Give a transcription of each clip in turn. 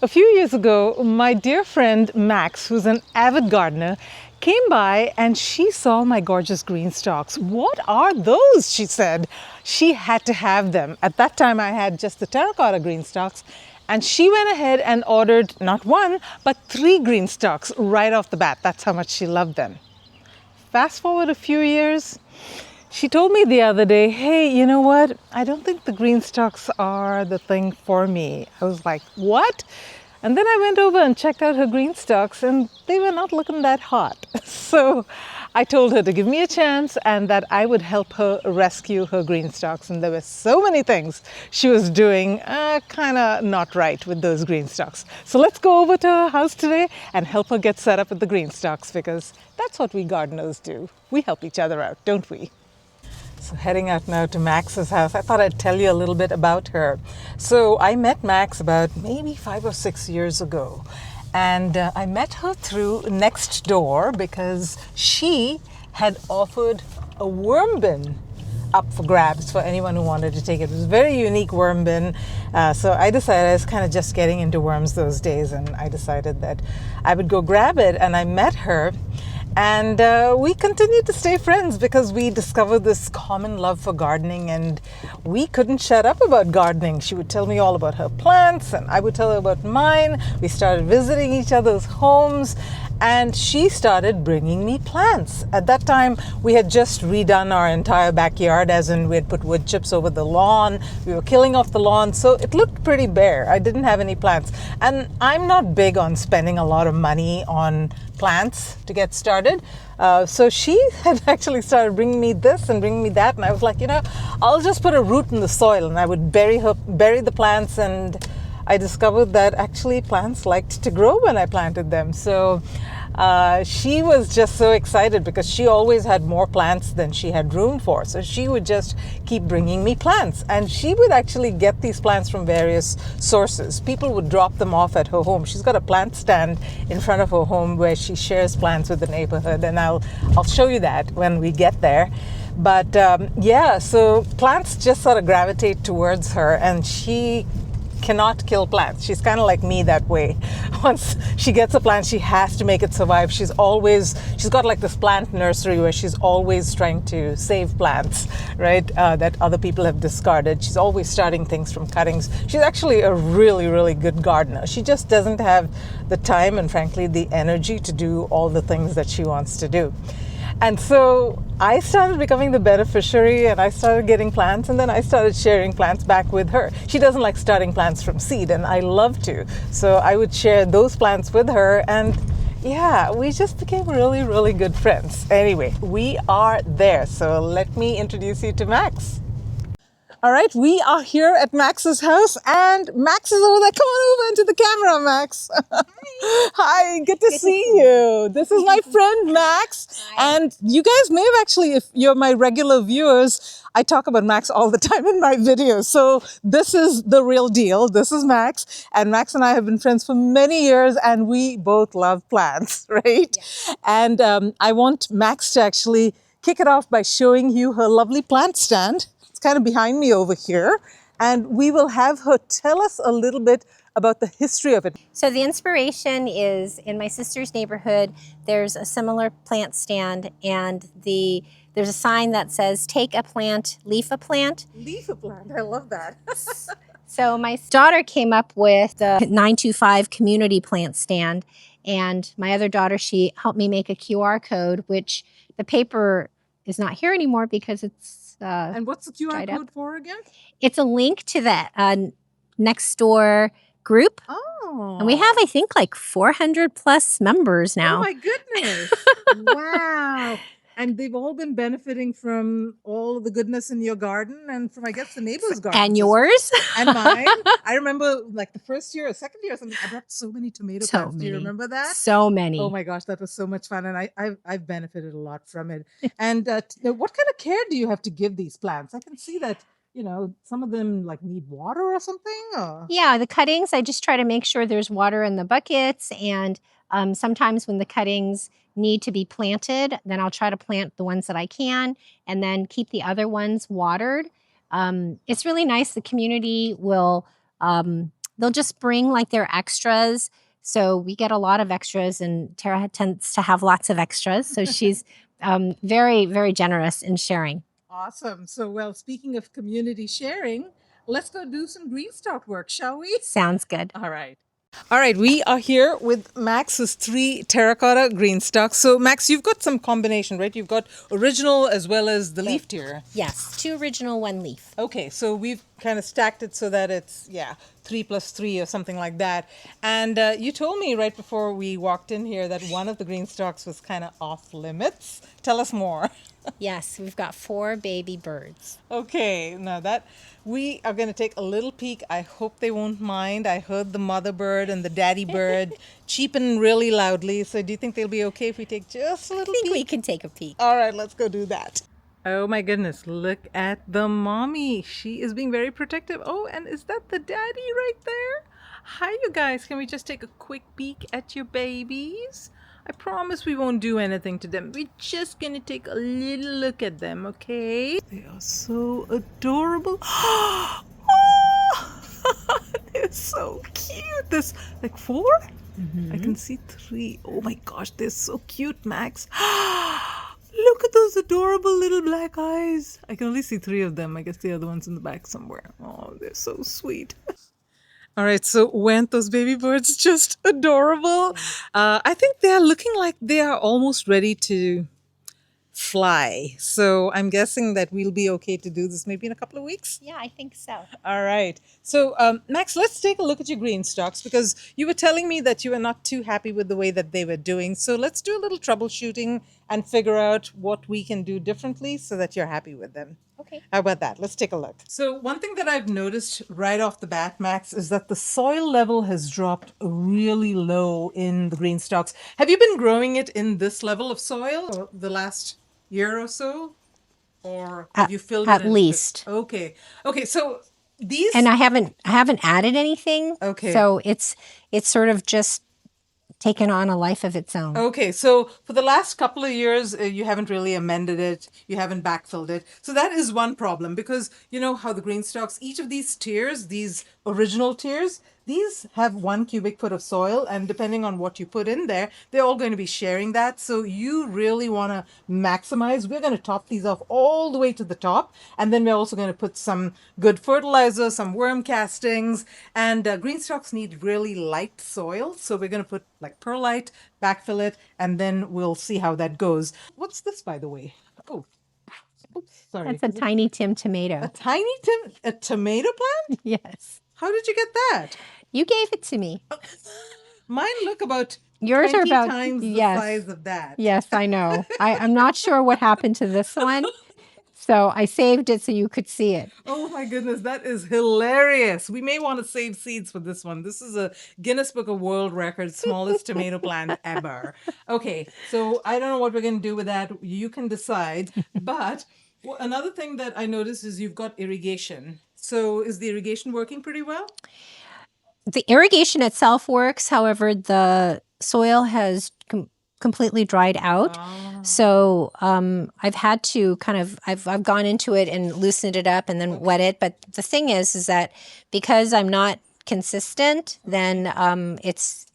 A few years ago, my dear friend Max, who's an avid gardener, came by and she saw my gorgeous green stalks. What are those? She said. She had to have them. At that time, I had just the terracotta green stalks, and she went ahead and ordered not one, but 3 green stalks right off the bat. That's how much she loved them. Fast forward a few years, she told me the other day, hey, you know what? I don't think the green stalks are the thing for me. I was like, what? And then I went over and checked out her green stalks and they were not looking that hot. So I told her to give me a chance and that I would help her rescue her green stalks. And there were so many things she was doing kind of not right with those green stalks. So let's go over to her house today and help her get set up with the green stalks, because that's what we gardeners do. We help each other out, don't we? So heading out now to Max's house, I thought I'd tell you a little bit about her. So I met Max about maybe 5 or 6 years ago. And I met her through Nextdoor because she had offered a worm bin up for grabs for anyone who wanted to take it. It was a very unique worm bin. So I decided, I was kind of just getting into worms those days, and I decided that I would go grab it. And I met her. And we continued to stay friends because we discovered this common love for gardening, and we couldn't shut up about gardening. She would tell me all about her plants and I would tell her about mine. We started visiting each other's homes and she started bringing me plants. At that time, we had just redone our entire backyard, as in we had put wood chips over the lawn. We were killing off the lawn, so it looked pretty bare. I didn't have any plants. And I'm not big on spending a lot of money on plants to get started. So she had actually started bringing me this and bringing me that. And I was like, you know, I'll just put a root in the soil and I would bury the plants. And I discovered that actually plants liked to grow when I planted them. So she was just so excited because she always had more plants than she had room for. So she would just keep bringing me plants. And she would actually get these plants from various sources. People would drop them off at her home. She's got a plant stand in front of her home where she shares plants with the neighborhood. And I'll show you that when we get there. But yeah, so plants just sort of gravitate towards her, and she cannot kill plants. She's kind of like me that way. Once she gets a plant, she has to make it survive. She's got like this plant nursery where she's always trying to save plants, right, that other people have discarded. She's always starting things from cuttings. She's actually a really, really good gardener. She just doesn't have the time and frankly the energy to do all the things that she wants to do. And so I started becoming the beneficiary and I started getting plants, and then I started sharing plants back with her. She doesn't like starting plants from seed, and I love to. So I would share those plants with her, and yeah, we just became really, really good friends. Anyway, we are there. So let me introduce you to Max. All right, we are here at Max's house, and Max is over there. Come on over into the camera, Max. Hi, good to see you. This is my friend Max. Hi. And you guys may have actually, if you're my regular viewers, I talk about Max all the time in my videos. So this is the real deal. This is Max, and Max and I have been friends for many years, and we both love plants, right? Yeah. And I want Max to actually kick it off by showing you her lovely plant stand. Kind of behind me over here, and we will have her tell us a little bit about the history of it. So the inspiration is in my sister's neighborhood. There's a similar plant stand, and there's a sign that says take a plant, leaf a plant. Leaf a plant, I love that. So my daughter came up with the 925 community plant stand, and my other daughter, she helped me make a QR code, which the paper is not here anymore because it's and what's the QR code for again? It's a link to that Nextdoor group. Oh. And we have, I think, like 400 plus members now. Oh my goodness. Wow. And they've all been benefiting from all of the goodness in your garden and from, I guess, the neighbor's garden. And yours. And mine. I remember like the first year or second year or something, I brought so many tomato plants. Do you remember that? So many. Oh my gosh, that was so much fun. And I've benefited a lot from it. And what kind of care do you have to give these plants? I can see that, you know, some of them like need water or something. Or? Yeah, the cuttings, I just try to make sure there's water in the buckets. And sometimes when the cuttings need to be planted, then I'll try to plant the ones that I can and then keep the other ones watered. It's really nice. The community will they'll just bring like their extras. So we get a lot of extras, and Tara tends to have lots of extras. So she's very, very generous in sharing. Awesome. So, well, speaking of community sharing, let's go do some GreenStalk work, shall we? Sounds good. All right. All right, we are here with Max's 3 terracotta GreenStalks. So, Max, you've got some combination, right? You've got original as well as the leaf tier. Yes, 2 original, 1 leaf. Okay, so we've kind of stacked it so that it's, 3 plus 3 or something like that. And you told me right before we walked in here that one of the GreenStalks was kind of off limits. Tell us more. Yes, we've got 4 baby birds. Okay, now that we are going to take a little peek. I hope they won't mind. I heard the mother bird and the daddy bird cheeping really loudly. So do you think they'll be okay if we take just a little I think peek? we can take a peek. All right, let's go do that. Oh my goodness, look at the mommy. She is being very protective. Oh, and is that the daddy right there? Hi, you guys. Can we just take a quick peek at your babies? I promise we won't do anything to them. We're just gonna take a little look at them, okay? They are so adorable. Oh, they're so cute. There's like 4? I can see 3. Oh my gosh, they're so cute, Max. Look at those adorable little black eyes. I can only see 3 of them. I guess the other one's in the back somewhere. Oh, they're so sweet. All right, so weren't those baby birds just adorable? I think they are looking like they are almost ready to fly. So I'm guessing that we'll be okay to do this maybe in a couple of weeks. Yeah, I think so. All right. So, Max, let's take a look at your GreenStalks because you were telling me that you were not too happy with the way that they were doing. So let's do a little troubleshooting and figure out what we can do differently so that you're happy with them. Okay. How about that? Let's take a look. So one thing that I've noticed right off the bat, Max, is that the soil level has dropped really low in the GreenStalks. Have you been growing it in this level of soil the last year or so? Or have you filled it At in? least. Okay. Okay, so these... And I haven't added anything. Okay. So it's sort of just taken on a life of its own. Okay, so for the last couple of years, you haven't really amended it, you haven't backfilled it. So that is one problem because you know how the GreenStalks, each of these tiers, these original tiers, these have 1 cubic foot of soil, and depending on what you put in there, they're all going to be sharing that. So you really want to maximize. We're going to top these off all the way to the top, and then we're also going to put some good fertilizer, some worm castings, and GreenStalks need really light soil. So we're going to put like perlite, backfill it, and then we'll see how that goes. What's this, by the way? Oh, oops, sorry. That's a tiny Tim tomato. A tomato plant? Yes. How did you get that? You gave it to me. Mine look about Yours 20 are about times the yes. size of that. Yes, I know. I'm not sure what happened to this one. So I saved it so you could see it. Oh my goodness, that is hilarious. We may want to save seeds for this one. This is a Guinness Book of World Records smallest tomato plant ever. Okay, so I don't know what we're going to do with that. You can decide. But another thing that I noticed is you've got irrigation. So is the irrigation working pretty well? The irrigation itself works. However, the soil has completely dried out. So I've had to kind of, I've gone into it and loosened it up and then wet it. But the thing is that because I'm not consistent, then it's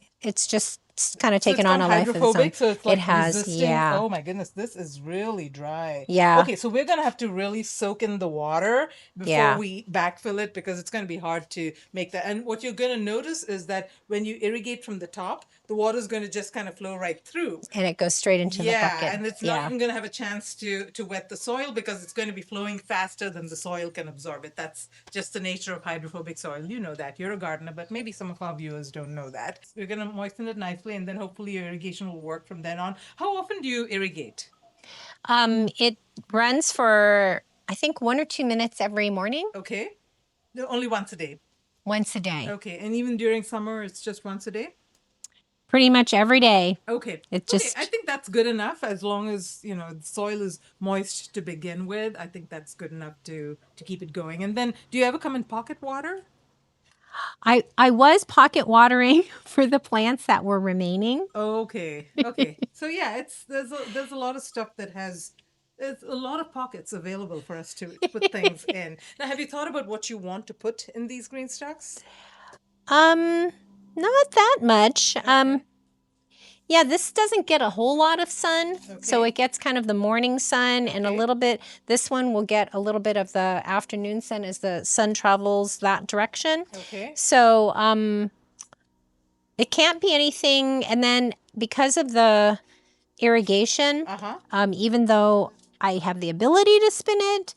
just kind of taken on a life of its own. So it's like it has, resisting. yeah. Oh my goodness, this is really dry. Yeah. Okay, so we're gonna have to really soak in the water before we backfill it because it's gonna be hard to make that. And what you're gonna notice is that when you irrigate from the top, the water is going to just kind of flow right through. And it goes straight into the bucket. Yeah, and it's not even going to have a chance to wet the soil because it's going to be flowing faster than the soil can absorb it. That's just the nature of hydrophobic soil. You know that. You're a gardener, but maybe some of our viewers don't know that. We're going to moisten it nicely, and then hopefully your irrigation will work from then on. How often do you irrigate? It runs for, I think, 1 or 2 minutes every morning. Okay. Only once a day? Once a day. Okay, and even during summer, it's just once a day? Pretty much every day. Okay. It just... I think that's good enough as long as, you know, the soil is moist to begin with. I think that's good enough to keep it going. And then do you ever come in pocket water? I was pocket watering for the plants that were remaining. Okay. Okay. So yeah, there's a lot of stuff that has there's a lot of pockets available for us to put things in. Now, have you thought about what you want to put in these GreenStalks? Not that much. Yeah, this doesn't get a whole lot of sun, so it gets kind of the morning sun and a little bit. This one will get a little bit of the afternoon sun as the sun travels that direction. Okay. So it can't be anything. And then because of the irrigation, even though I have the ability to spin it,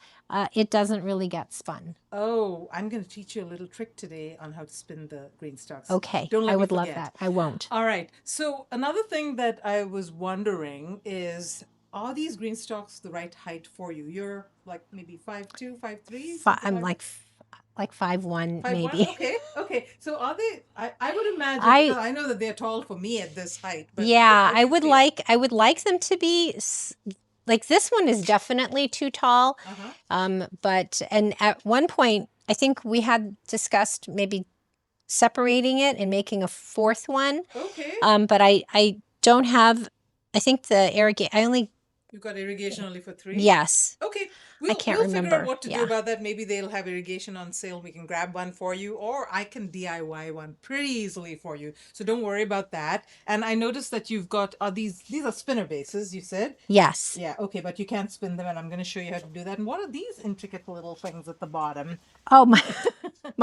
it doesn't really get spun. Oh, I'm going to teach you a little trick today on how to spin the GreenStalks. Okay, Don't let I me would love forget. that. I won't. All right. So another thing that I was wondering is, are these GreenStalks the right height for you? You're like maybe 5'2", 5'3"? I'm like 5'1", 5'1"? maybe. Okay. Okay. So are they? I would imagine, because I know that they're tall for me at this height. But Yeah, what do you think? I would like them to be like this one is definitely too tall. But and at one point I think we had discussed maybe separating it and making a fourth one. Okay. But I don't have. I think the irrigate. I only. You've got irrigation only for 3? Yes. Okay. I can't we'll figure remember. out what to do Yeah. about that. Maybe they'll have irrigation on sale. We can grab one for you, or I can DIY one pretty easily for you. So don't worry about that. And I noticed that you've got these are spinner bases, you said? Yes. Yeah, okay, but you can't spin them, and I'm going to show you how to do that. And what are these intricate little things at the bottom? Oh my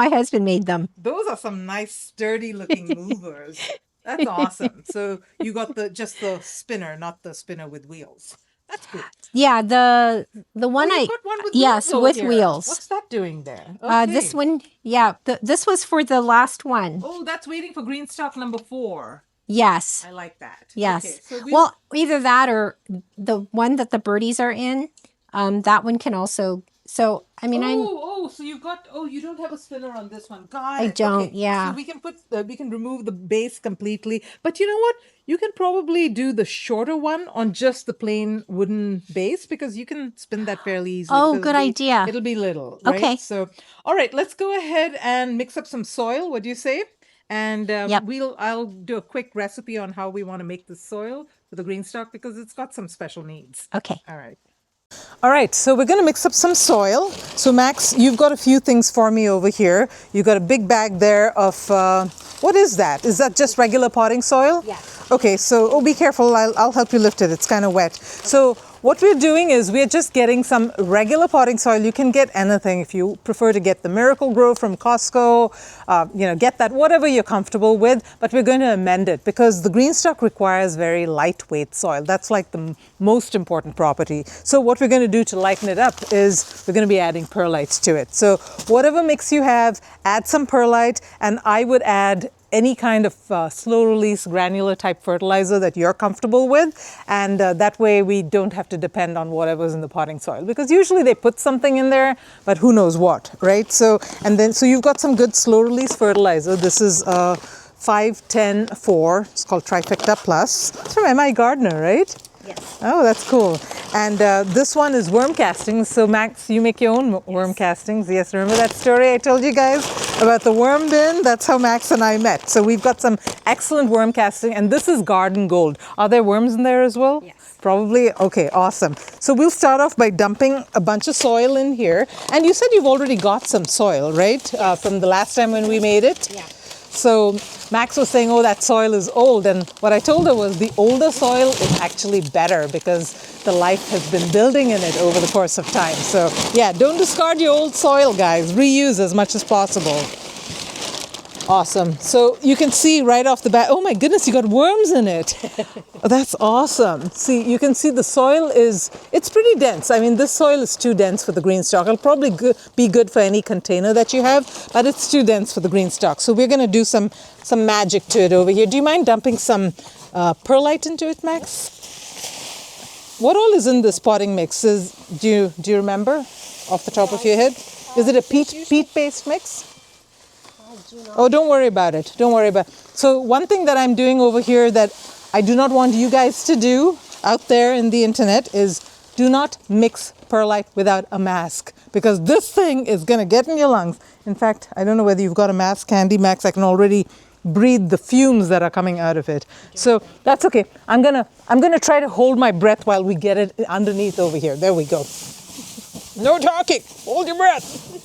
husband made them. Those are some nice sturdy looking movers. That's awesome. So you got just the spinner, not the spinner with wheels. That's good. Yeah, the one You've got one with yes, wheels over with here. wheels. What's that doing there? This one, yeah, this was for the last one. Oh, that's waiting for GreenStalk number 4. Yes. I like that. Yes. Okay, so well, either that or the one that the birdies are in. That one can also. So I mean, so you've got. Oh, you don't have a spinner on this one. Got it. I don't. Okay. Yeah. So we can remove the base completely. But you know what? You can probably do the shorter one on just the plain wooden base, because you can spin that fairly easily. Oh, good idea. It'll be little. Right? Okay. So, all right, let's go ahead and mix up some soil. What do you say? And I'll do a quick recipe on how we want to make the soil for the GreenStalk, because it's got some special needs. Okay. All right. All right, so we're going to mix up some soil. So Max, you've got a few things for me over here. You've got a big bag there of, what is that? Is that just regular potting soil? Yes. Okay, so be careful. I'll help you lift it. It's kind of wet. Okay. So what we're doing is we're just getting some regular potting soil. You can get anything if you prefer to get the Miracle Grow from Costco. Get that, whatever you're comfortable with. But we're going to amend it, because the GreenStalk requires very lightweight soil. That's like the most important property. So what we're going to do to lighten it up is we're going to be adding perlite to it. So whatever mix you have, add some perlite, and I would add any kind of slow release granular type fertilizer that you're comfortable with, and that way we don't have to depend on whatever's in the potting soil, because usually they put something in there, but who knows what, right? So you've got some good slow release fertilizer. This is 5-10-4. It's called Trifecta Plus. It's from MI Gardner, right? Yes. Oh, that's cool. And this one is worm castings. So Max, you make your own worm castings. Yes, remember that story I told you guys about the worm bin? That's how Max and I met. So we've got some excellent worm casting, and this is garden gold. Are there worms in there as well? Yes. Probably? Okay, awesome. So we'll start off by dumping a bunch of soil in here. And you said you've already got some soil, right? From the last time when we made it? Yeah. So Max was saying, oh, that soil is old. And what I told her was the older soil is actually better, because the life has been building in it over the course of time. So yeah, don't discard your old soil, guys. Reuse as much as possible. Awesome. So you can see right off the bat, oh my goodness, you got worms in it. That's awesome. See, you can see the soil it's pretty dense. I mean, this soil is too dense for the GreenStalk. It'll probably be good for any container that you have, but it's too dense for the GreenStalk. So we're going to do some magic to it over here. Do you mind dumping some perlite into it, Max? What all is in this potting mix? Do you remember off the top of your head? Is it a peat-based mix? Oh, don't worry about it. Don't worry about it. So one thing that I'm doing over here that I do not want you guys to do out there in the internet is do not mix perlite without a mask, because this thing is going to get in your lungs. In fact, I don't know whether you've got a mask handy, Max. I can already breathe the fumes that are coming out of it. So that's okay. I'm gonna try to hold my breath while we get it underneath over here. There we go. No talking. Hold your breath.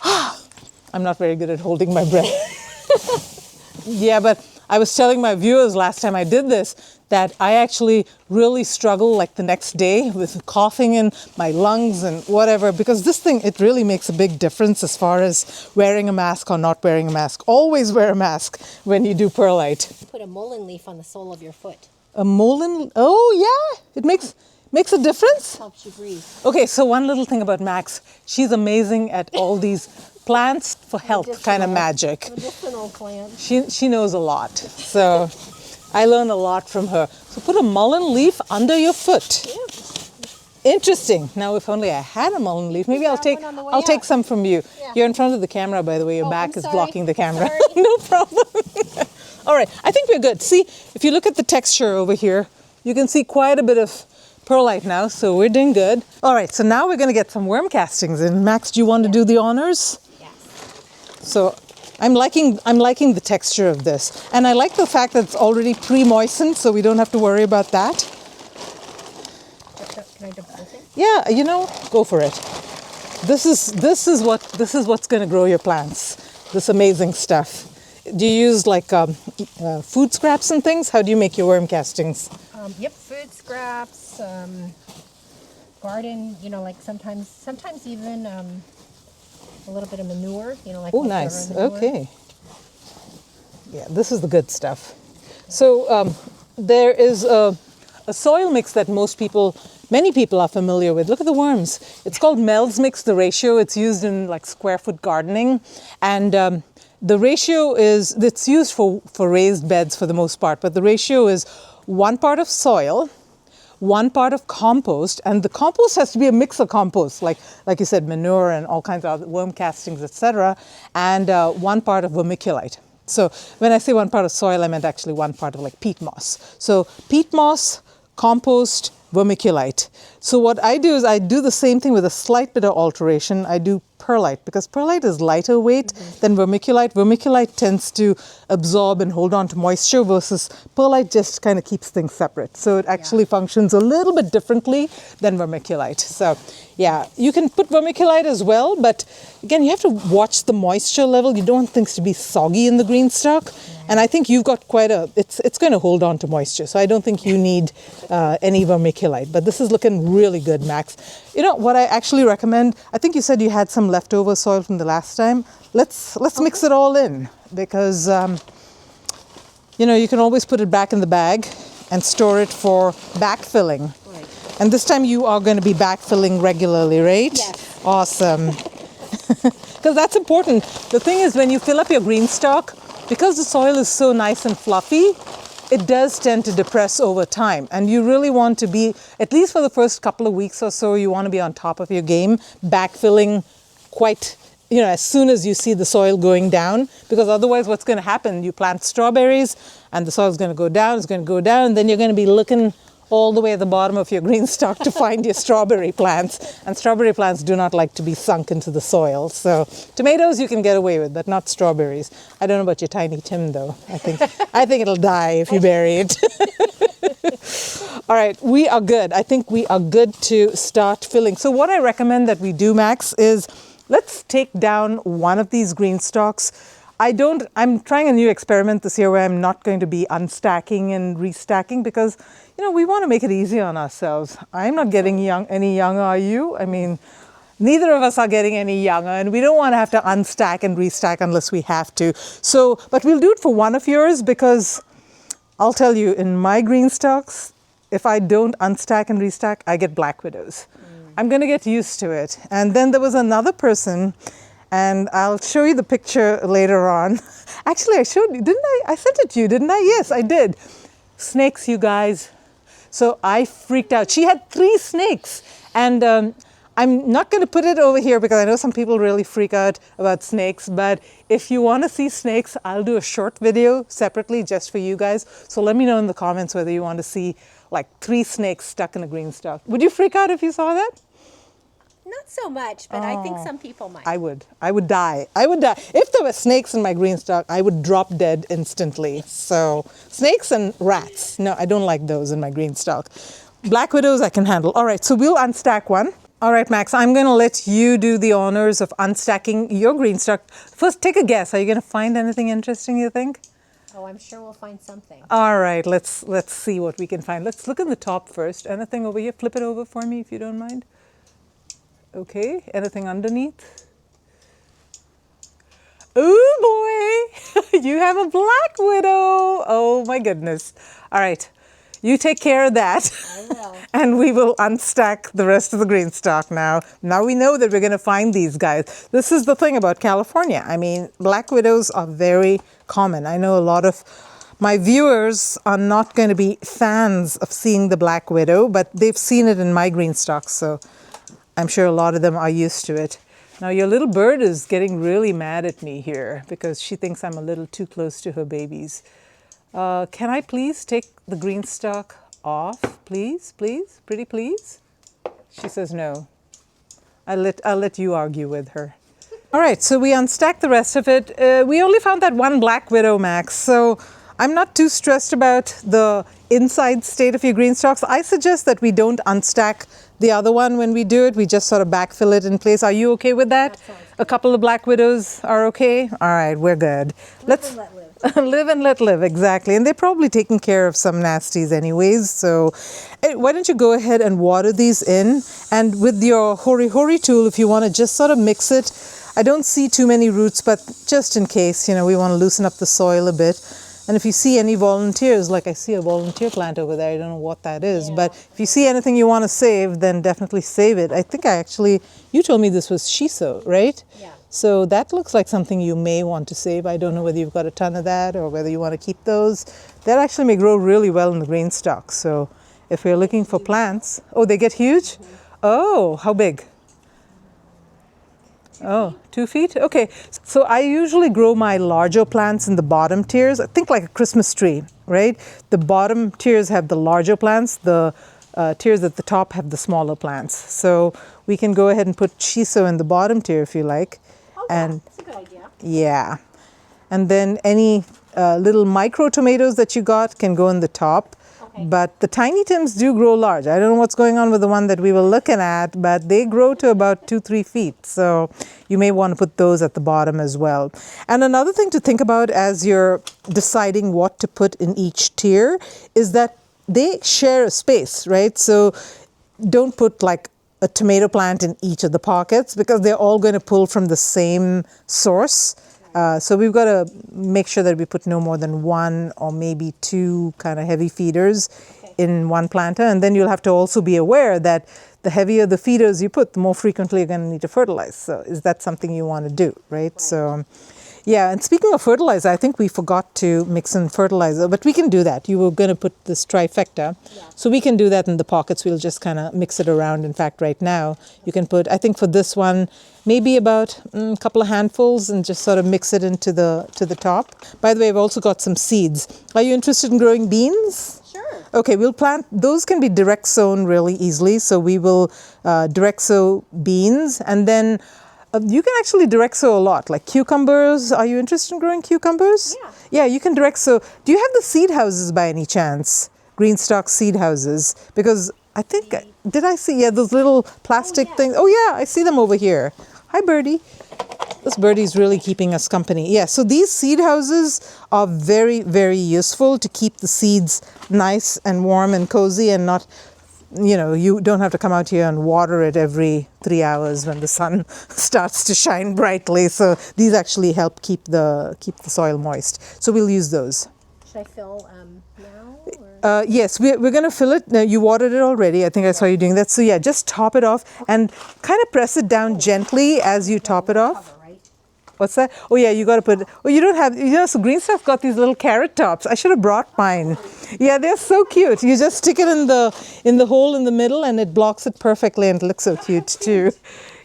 I'm not very good at holding my breath. Yeah, but I was telling my viewers last time I did this that I actually really struggle like the next day with coughing in my lungs and whatever, because this thing, it really makes a big difference as far as wearing a mask or not wearing a mask. Always wear a mask when you do perlite. Put a mullein leaf on the sole of your foot. A mullein, oh yeah, it makes a difference? Helps you breathe. Okay, so one little thing about Max, she's amazing at all these plants for health kind of magic. Medicinal plants. She knows a lot. So I learn a lot from her. So put a mullein leaf under your foot. Yeah. Interesting. Now if only I had a mullein leaf, maybe I'll take some from you. Yeah. You're in front of the camera, by the way. Your Oh, back I'm is sorry. blocking the camera. Sorry. No problem. All right, I think we're good. See, if you look at the texture over here, you can see quite a bit of perlite now, so we're doing good. All right, so now we're going to get some worm castings in. Max, do you want to do the honors? Yes. So I'm liking the texture of this, and I like the fact that it's already pre-moistened, so we don't have to worry about that. Can I dip the thing? Yeah, you know, go for it. This is what's going to grow your plants. This amazing stuff. Do you use like food scraps and things? How do you make your worm castings? Yep, food scraps, garden, like sometimes even a little bit of manure, like Oh, leftover nice. manure. Okay. Yeah, this is the good stuff. So there is a soil mix that many people are familiar with. Look at the worms. It's called Mel's Mix, the ratio. It's used in like square foot gardening. And the ratio it's used for raised beds for the most part, but the ratio is 1 part of soil, 1 part of compost, and the compost has to be a mix of compost, like you said, manure and all kinds of other worm castings, etc., and 1 part of vermiculite. So when I say 1 part of soil, I meant actually 1 part of like peat moss. So peat moss, compost, vermiculite. So what I do is I do the same thing with a slight bit of alteration. I do perlite, because perlite is lighter weight than vermiculite. Vermiculite tends to absorb and hold on to moisture, versus perlite just kind of keeps things separate. So it actually functions a little bit differently than vermiculite. So yeah, you can put vermiculite as well, but again, you have to watch the moisture level. You don't want things to be soggy in the GreenStalk. And I think you've got it's going to hold on to moisture. So I don't think you need any vermiculite, but this is looking really good, Max. You know what I actually recommend? I think you said you had some leftover soil from the last time. Let's mix it all in, because you can always put it back in the bag and store it for backfilling. Right. And this time you are going to be backfilling regularly, right? Yes. Awesome. Because that's important. The thing is, when you fill up your GreenStalk, because the soil is so nice and fluffy, it does tend to depress over time. And you really want to be, at least for the first couple of weeks or so, you want to be on top of your game, backfilling quite, as soon as you see the soil going down, because otherwise what's going to happen, you plant strawberries and the soil is going to go down, and then you're going to be looking all the way at the bottom of your GreenStalk to find your strawberry plants. And strawberry plants do not like to be sunk into the soil. So tomatoes you can get away with, but not strawberries. I don't know about your tiny Tim though. I think it'll die if you bury it. All right, we are good. I think we are good to start filling. So what I recommend that we do, Max, is let's take down one of these GreenStalks. I'm trying a new experiment this year where I'm not going to be unstacking and restacking, because we want to make it easy on ourselves. I'm not getting any younger, are you? I mean, neither of us are getting any younger, and we don't want to have to unstack and restack unless we have to. So, but we'll do it for one of yours, because I'll tell you, in my GreenStalks, if I don't unstack and restack, I get black widows. I'm going to get used to it. And then there was another person, and I'll show you the picture later on. Actually, I showed you, didn't I? I sent it to you, didn't I? Yes, I did. Snakes, you guys. So I freaked out. She had 3 snakes. And I'm not going to put it over here because I know some people really freak out about snakes. But if you want to see snakes, I'll do a short video separately just for you guys. So let me know in the comments whether you want to see like 3 snakes stuck in a GreenStalk. Would you freak out if you saw that? Not so much, but I think some people might. I would die. If there were snakes in my GreenStalk, I would drop dead instantly. So snakes and rats. No, I don't like those in my GreenStalk. Black widows I can handle. All right, so we'll unstack one. All right, Max, I'm going to let you do the honors of unstacking your GreenStalk. First, take a guess. Are you going to find anything interesting, you think? Oh, I'm sure we'll find something. All right, let's see what we can find. Let's look in the top first. Anything over here? Flip it over for me if you don't mind. Okay, anything underneath? Oh boy, you have a black widow. Oh my goodness. All right, you take care of that. I will. And we will unstack the rest of the GreenStalk now. Now we know that we're going to find these guys. This is the thing about California. I mean, black widows are very common. I know a lot of my viewers are not going to be fans of seeing the black widow, but they've seen it in my GreenStalk, so I'm sure a lot of them are used to it. Now your little bird is getting really mad at me here because she thinks I'm a little too close to her babies. Can I please take the GreenStalk off? Please, please, pretty please? She says no. I'll let you argue with her. All right, so we unstacked the rest of it. We only found that one black widow, Max, so I'm not too stressed about the inside state of your GreenStalks. I suggest that we don't unstack the other one when we do it. We just sort of backfill it in place. Are you okay with that? A couple of black widows are okay? All right, we're good. Live and let live. Live and let live, exactly. And they're probably taking care of some nasties anyways. So why don't you go ahead and water these in. And with your hori tool, if you want to just sort of mix it. I don't see too many roots, but just in case, you know, we want to loosen up the soil a bit. And if you see any volunteers, like I see a volunteer plant over there, I don't know what that is, but if you see anything you want to save, then definitely save it. I think you told me this was shiso, right? Yeah. So that looks like something you may want to save. I don't know whether you've got a ton of that or whether you want to keep those. That actually may grow really well in the GreenStalk. So if we're looking for plants, oh, they get huge? Oh, how big? Oh, 2 feet? Okay. So I usually grow my larger plants in the bottom tiers. I think like a Christmas tree, right? The bottom tiers have the larger plants. The tiers at the top have the smaller plants. So we can go ahead and put shiso in the bottom tier if you like. Oh, and that's a good idea. Yeah. And then any little micro tomatoes that you got can go in the top. Okay. But the tiny Tims do grow large. I don't know what's going on with the one that we were looking at, but they grow to about 2-3 feet. So you may want to put those at the bottom as well. And another thing to think about as you're deciding what to put in each tier is that they share a space, right? So don't put like a tomato plant in each of the pockets because they're all going to pull from the same source. So we've got to make sure that we put no more than 1 or maybe 2 kind of heavy feeders in one planter. And then you'll have to also be aware that the heavier the feeders you put, the more frequently you're going to need to fertilize. So is that something you want to do, right? So yeah, and speaking of fertilizer, I think we forgot to mix in fertilizer, but we can do that. You were going to put this trifecta. Yeah. So we can do that in the pockets. We'll just kind of mix it around. In fact, right now, you can put, I think for this one, maybe about a couple of handfuls and just sort of mix it into the top. By the way, I've also got some seeds. Are you interested in growing beans? Sure. Okay, we'll plant, those can be direct sown really easily. So we will direct sow beans, and then you can actually direct sow a lot, like cucumbers. Are you interested in growing cucumbers? Yeah. Yeah, you can direct sow. Do you have the seed houses by any chance? GreenStalk seed houses? Because I think, did I see, those little plastic things? Oh yeah, I see them over here. Hi, birdie. This birdie's really keeping us company. Yeah, so these seed houses are very, very useful to keep the seeds nice and warm and cozy and not, you know, you don't have to come out here and water it every 3 hours when the sun starts to shine brightly. So these actually help keep the soil moist. So we'll use those. Should I fill now? Or? Yes, we're going to fill it. Now, you watered it already. I think I saw you doing that. So yeah, just top it off and kind of press it down gently as you top it off. Cover, right? What's that? Oh yeah, you got to put, oh you don't have, so GreenStalk got these little carrot tops. I should have brought mine. Yeah, they're so cute. You just stick it in the hole in the middle and it blocks it perfectly and it looks so cute too.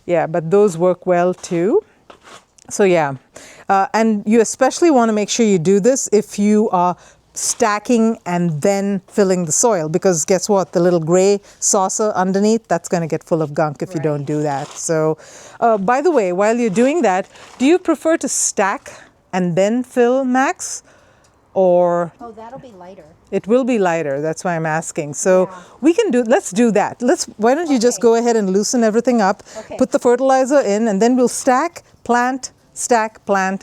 Yeah, but those work well too. So yeah, and you especially want to make sure you do this if you are stacking and then filling the soil, because guess what, the little gray saucer underneath, that's going to get full of gunk if you don't do that. So by the way, while you're doing that, do you prefer to stack and then fill, Max, or Oh, that'll be lighter. it will be lighter? That's why I'm asking. So Yeah. we can do, let's do that. Why don't you just Okay. go ahead and loosen everything up, Okay. put the fertilizer in, and then we'll stack, plant,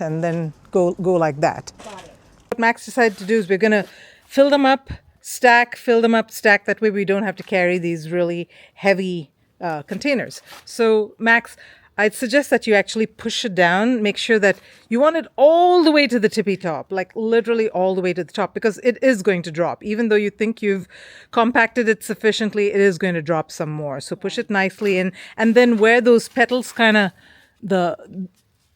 and then go like that. Got it. What Max decided to do is we're going to fill them up, stack, fill them up, stack. That way we don't have to carry these really heavy containers. So Max, I'd suggest that you actually push it down. Make sure that you want it all the way to the tippy top, like literally all the way to the top, because it is going to drop. Even though you think you've compacted it sufficiently, it is going to drop some more. So push it nicely in. And then where those petals kind of,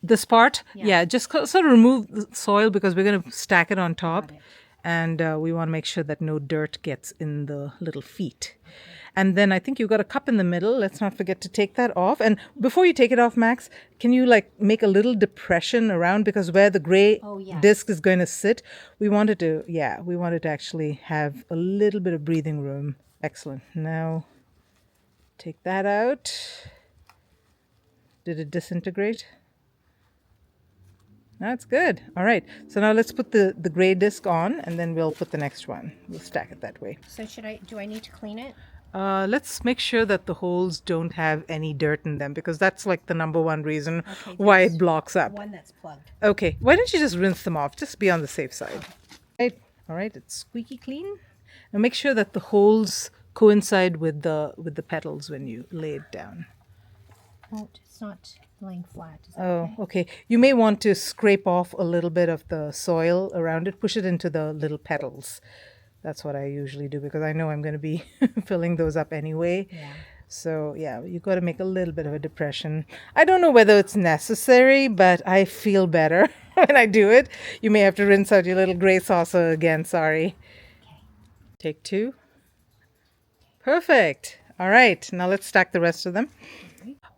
this part, just sort of remove the soil because we're going to stack it on top. And we want to make sure that no dirt gets in the little feet. And then I think you've got a cup in the middle. Let's not forget to take that off. And before you take it off, Max, can you like make a little depression around, because where the gray disc is going to sit, we wanted to actually have a little bit of breathing room. Excellent. Now take that out. Did it disintegrate? That's good. All right. So now let's put the gray disc on, and then we'll put the next one. We'll stack it that way. So do I need to clean it? Let's make sure that the holes don't have any dirt in them, because that's like the number one reason why it blocks up. One that's plugged. Okay. Why don't you just rinse them off? Just be on the safe side. Right. All right. It's squeaky clean. Now make sure that the holes coincide with the petals when you lay it down. Oh, it's not laying flat. Is that Okay. You may want to scrape off a little bit of the soil around it. Push it into the little petals. That's what I usually do, because I know I'm going to be filling those up anyway. Yeah. So yeah, you've got to make a little bit of a depression. I don't know whether it's necessary, but I feel better when I do it. You may have to rinse out your little gray saucer again. Sorry. Okay. Take 2. Perfect. All right. Now let's stack the rest of them.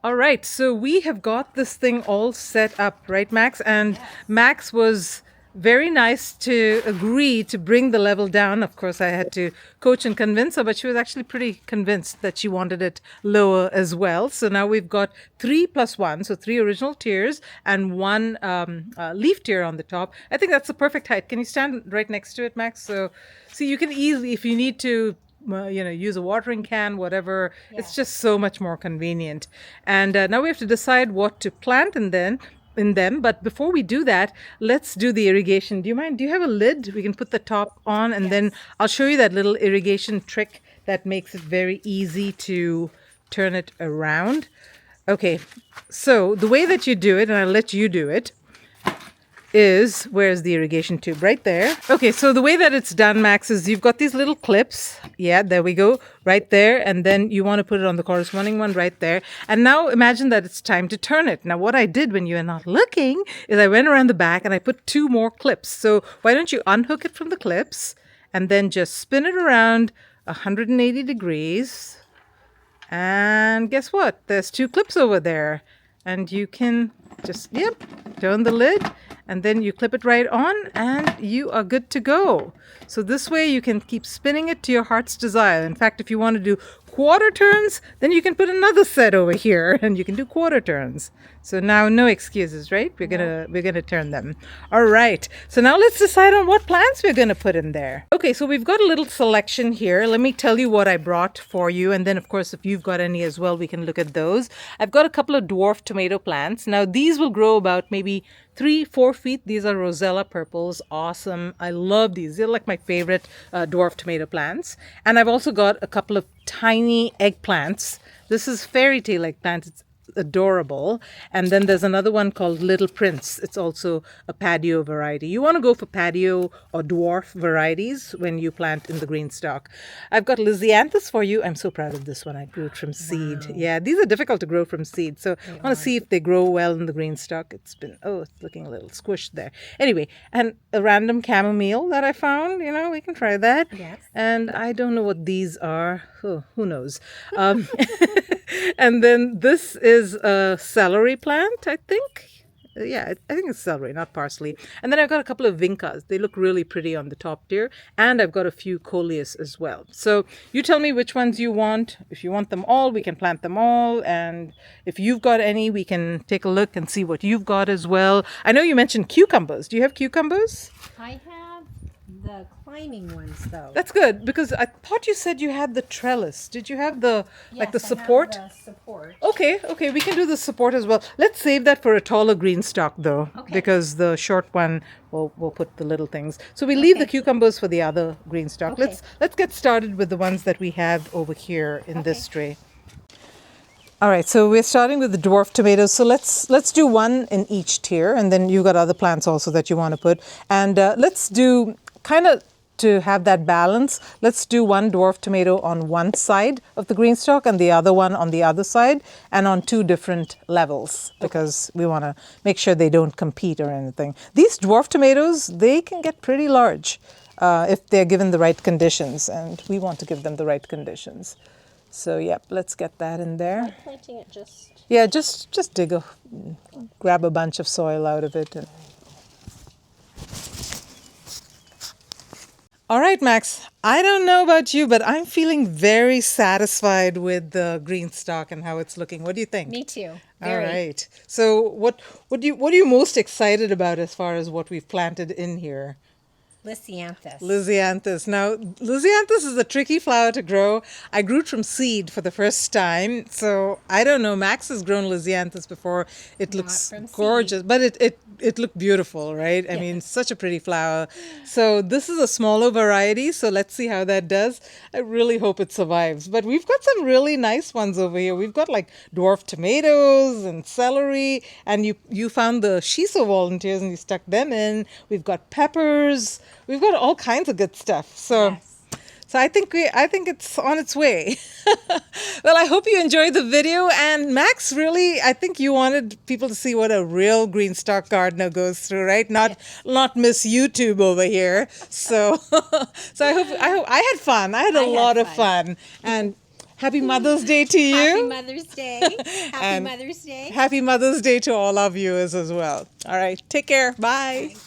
All right. So we have got this thing all set up, right, Max? And Max was very nice to agree to bring the level down. Of course, I had to coach and convince her, but she was actually pretty convinced that she wanted it lower as well. So now we've got 3 plus 1, so 3 original tiers and 1 leaf tier on the top. I think that's the perfect height. Can you stand right next to it, Max? So see, you can easily, if you need to use a watering can, whatever. It's just so much more convenient. And now we have to decide what to plant in them. But before we do that, let's do the irrigation. Do you mind? Do you have a lid? We can put the top on, and then I'll show you that little irrigation trick that makes it very easy to turn it around. Okay, so the way that you do it, and I'll let you do it, is, where's the irrigation tube? Right there. Okay, so the way that it's done, Max, is you've got these little clips. Yeah, there we go. Right there. And then you want to put it on the corresponding one right there. And now imagine that it's time to turn it. Now, what I did when you were not looking is I went around the back and I put 2 more clips. So why don't you unhook it from the clips and then just spin it around 180 degrees. And guess what? There's 2 clips over there. And you can just, turn the lid, and then you clip it right on, and you are good to go. So this way you can keep spinning it to your heart's desire. In fact, if you want to do quarter turns, then you can put another set over here and you can do quarter turns. So now no excuses, right? We're gonna turn them. All right. So now let's decide on what plants we're gonna put in there. Okay, so we've got a little selection here. Let me tell you what I brought for you, and then of course if you've got any as well, we can look at those. I've got a couple of dwarf tomato plants. Now these will grow about maybe 3-4 feet. These are Rosella purples. Awesome. I love these. They're like my favorite dwarf tomato plants. And I've also got a couple of tiny eggplants. This is fairy tale eggplant. It's adorable. And then there's another one called Little Prince. It's also a patio variety. You want to go for patio or dwarf varieties when you plant in the GreenStalk. I've got Lysianthus for you. I'm so proud of this one. I grew it from seed. Wow. Yeah, these are difficult to grow from seed. So I want to see if they grow well in the GreenStalk. It's looking a little squished there. Anyway, and a random chamomile that I found. We can try that. Yes. And I don't know what these are. Oh, who knows? And then this is a celery plant, I think. Yeah, I think it's celery, not parsley. And then I've got a couple of vincas. They look really pretty on the top tier. And I've got a few coleus as well. So you tell me which ones you want. If you want them all, we can plant them all. And if you've got any, we can take a look and see what you've got as well. I know you mentioned cucumbers. Do you have cucumbers? I have the climbing ones, though. That's good, because I thought you said you had the trellis. Did you have the like the Yes, I have support? the support. Okay, we can do the support as well. Let's save that for a taller green stalk though, Okay. because the short one we'll put the little things. So we leave the Okay. cucumbers for the other green stalk. Okay. Let's get started with the ones that we have over here in this Okay. tray. All right, so we're starting with the dwarf tomatoes. So let's do one in each tier, and then you got other plants also that you want to put. And let's do kind of to have that balance. Let's do one dwarf tomato on one side of the green stalk and the other one on the other side, and on two different levels, because we want to make sure they don't compete or anything. These dwarf tomatoes, they can get pretty large if they're given the right conditions, and we want to give them the right conditions. So yep, let's get that in there. Planting it just... Yeah, just grab a bunch of soil out of it. All right, Max, I don't know about you, but I'm feeling very satisfied with the green stalk and how it's looking. What do you think? Me too. All Very. right. So what are you most excited about as far as what we've planted in here? Lisianthus. Lisianthus. Now, Lisianthus is a tricky flower to grow. I grew it from seed for the first time. So I don't know. Max has grown Lisianthus before. It looks from seed. gorgeous, but it looked beautiful, right? I mean, such a pretty flower. So this is a smaller variety. So let's see how that does. I really hope it survives. But we've got some really nice ones over here. We've got like dwarf tomatoes and celery. And you found the shiso volunteers and you stuck them in. We've got peppers. We've got all kinds of good stuff. So, Yes. so I think it's on its way. Well, I hope you enjoyed the video. And Max, really, I think you wanted people to see what a real green stalk gardener goes through, right? Not Miss YouTube over here. So, so I hope I had fun. I had a lot of fun. And happy Mother's Day to you. Happy Mother's Day. Happy And Mother's Day. Happy Mother's Day to all our viewers as well. All right, take care. Bye. Bye.